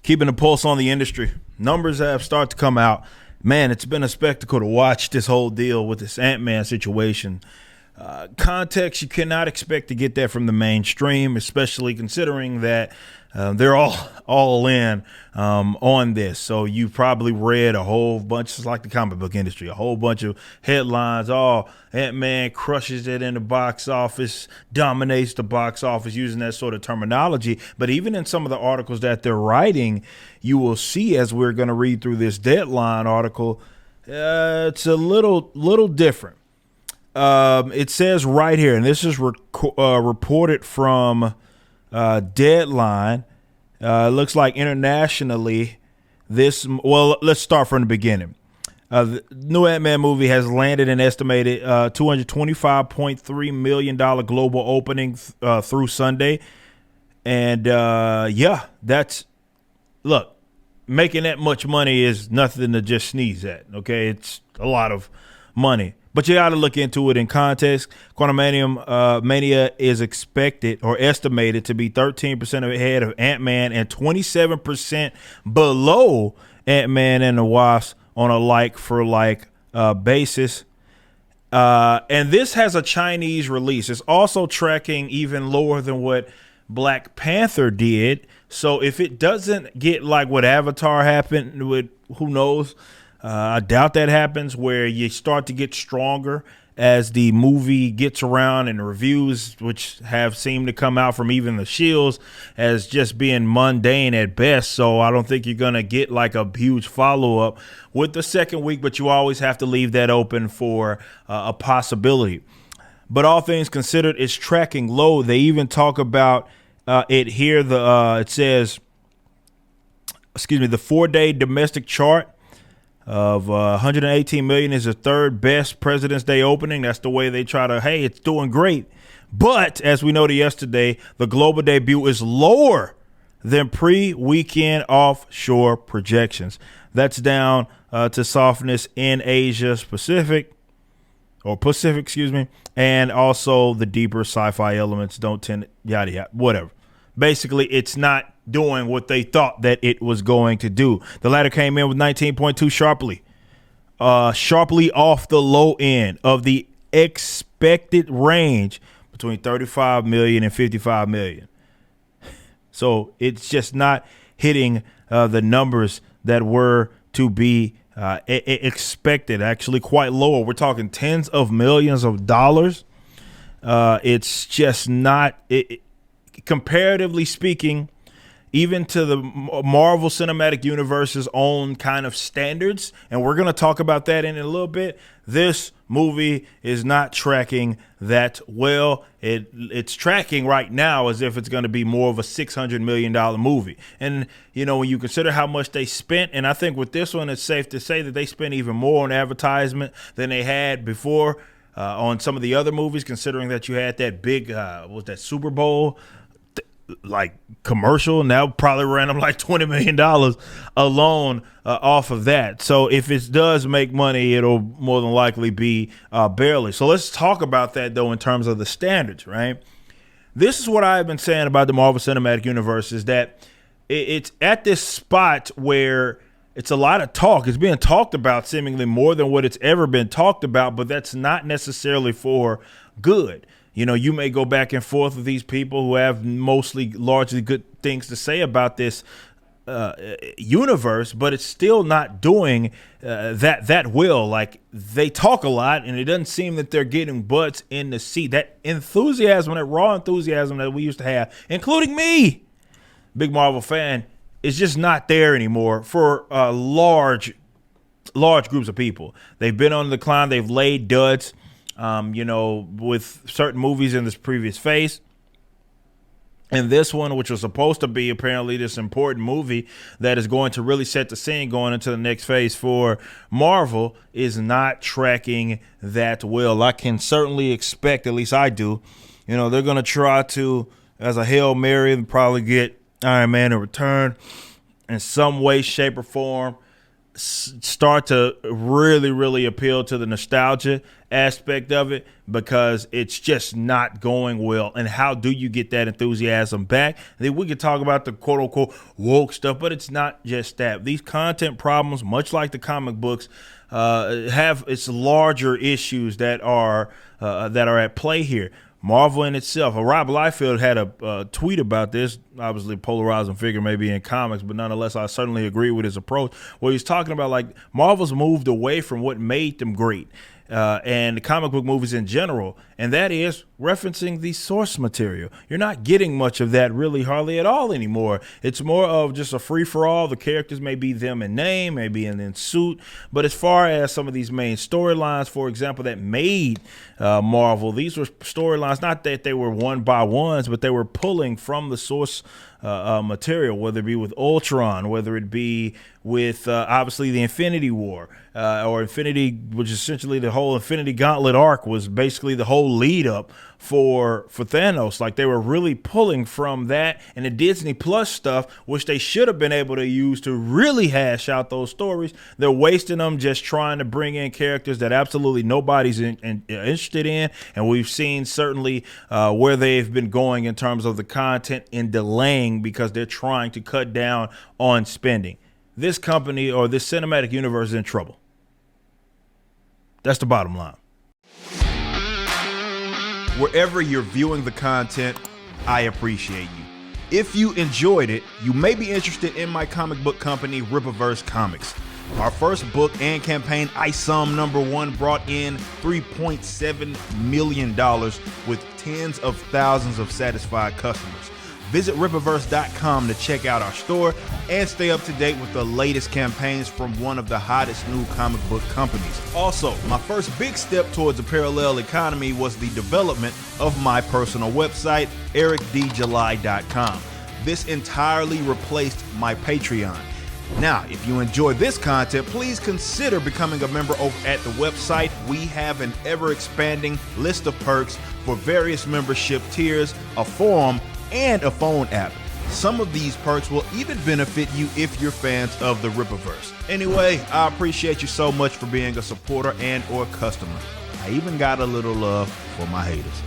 keeping a pulse on the industry. Numbers have started to come out. Man, it's been a spectacle to watch this whole deal with this Ant-Man situation. Context, you cannot expect to get that from the mainstream, especially considering that they're all in on this. So you've probably read a whole bunch, just like the comic book industry, a whole bunch of headlines. Oh, Ant-Man crushes it in the box office, dominates the box office, using that sort of terminology. But even in some of the articles that they're writing, you will see, as we're going to read through this Deadline article, it's a little different. It says right here, and this is reported from Deadline. It looks like internationally, let's start from the beginning. The new Ant-Man movie has landed an estimated $225.3 million global opening through Sunday. And making that much money is nothing to just sneeze at. Okay, it's a lot of money. But you got to look into it in context. Quantumania Mania is expected or estimated to be 13% ahead of Ant-Man and 27% below Ant-Man and the Wasp on a like-for-like basis. And this has a Chinese release. It's also tracking even lower than what Black Panther did. So if it doesn't get like what Avatar happened with, who knows, I doubt that happens, where you start to get stronger as the movie gets around, and the reviews, which have seemed to come out from even the Shields, as just being mundane at best. So I don't think you're going to get like a huge follow-up with the second week, but you always have to leave that open for a possibility. But all things considered, it's tracking low. They even talk about it here. It says, the 4-day domestic chart of 118 million is the third best President's Day opening. That's the way they try to, hey, it's doing great. But as we noted yesterday, the global debut is lower than pre-weekend offshore projections. That's down to softness in Asia Pacific, and also the deeper sci-fi elements don't tend, yada, yada, whatever. Basically, it's not doing what they thought that it was going to do. The latter came in with 19.2 sharply off the low end of the expected range between 35 million and 55 million. So it's just not hitting the numbers that were to be expected, actually quite lower. We're talking tens of millions of dollars. It's just not, comparatively speaking, even to the Marvel Cinematic Universe's own kind of standards, and we're going to talk about that in a little bit, this movie is not tracking that well. It's tracking right now as if it's going to be more of a $600 million movie. And, when you consider how much they spent, and I think with this one, it's safe to say that they spent even more on advertisement than they had before on some of the other movies, considering that you had that big, Super Bowl like commercial, and that probably ran them like $20 million alone off of that. So if it does make money, it'll more than likely be barely. So let's talk about that, though, in terms of the standards, right? This is what I've been saying about the Marvel Cinematic Universe, is that it's at this spot where it's a lot of talk. It's being talked about seemingly more than what it's ever been talked about, but that's not necessarily for good. You may go back and forth with these people who have largely good things to say about this universe, but it's still not doing that well. Like, they talk a lot, and it doesn't seem that they're getting butts in the seat. That enthusiasm, that raw enthusiasm that we used to have, including me, big Marvel fan, is just not there anymore for large groups of people. They've been on the decline. They've laid duds. With certain movies in this previous phase. And this one, which was supposed to be apparently this important movie that is going to really set the scene going into the next phase for Marvel, is not tracking that well. I can certainly expect, at least I do, they're going to try to, as a Hail Mary, and probably get Iron Man to return in some way, shape, or form. start to really appeal to the nostalgia aspect of it, because it's just not going well. And how do you get that enthusiasm back? And then we could talk about the quote unquote woke stuff, but it's not just that. These content problems, much like the comic books, have its larger issues that are at play here. Marvel in itself. Rob Liefeld had a tweet about this, obviously a polarizing figure maybe in comics, but nonetheless, I certainly agree with his approach, where he's talking about like Marvel's moved away from what made them great. And the comic book movies in general, and that is referencing the source material. You're not getting much of that really hardly at all anymore. It's more of just a free-for-all. The characters may be them in name, maybe in suit, but as far as some of these main storylines, for example, that made Marvel, these were storylines, not that they were one-by-ones, but they were pulling from the source material, whether it be with Ultron, whether it be with obviously the Infinity War, or Infinity, which is essentially the whole Infinity Gauntlet arc was basically the whole lead up for Thanos. Like, they were really pulling from that and the Disney Plus stuff, which they should have been able to use to really hash out those stories. They're wasting them just trying to bring in characters that absolutely nobody's interested in. And we've seen certainly where they've been going in terms of the content in delaying, because they're trying to cut down on spending. This company or this cinematic universe is in trouble. That's the bottom line. Wherever you're viewing the content, I appreciate you. If you enjoyed it, you may be interested in my comic book company, Rippaverse Comics. Our first book and campaign, ISOM #1, brought in $3.7 million with tens of thousands of satisfied customers. Visit Rippaverse.com to check out our store and stay up to date with the latest campaigns from one of the hottest new comic book companies. Also, my first big step towards a parallel economy was the development of my personal website, ericdjuly.com. This entirely replaced my Patreon. Now, if you enjoy this content, please consider becoming a member over at the website. We have an ever-expanding list of perks for various membership tiers, a forum, and a phone app. Some of these perks will even benefit you if you're fans of the Rippaverse. Anyway, I appreciate you so much for being a supporter and or customer. I even got a little love for my haters.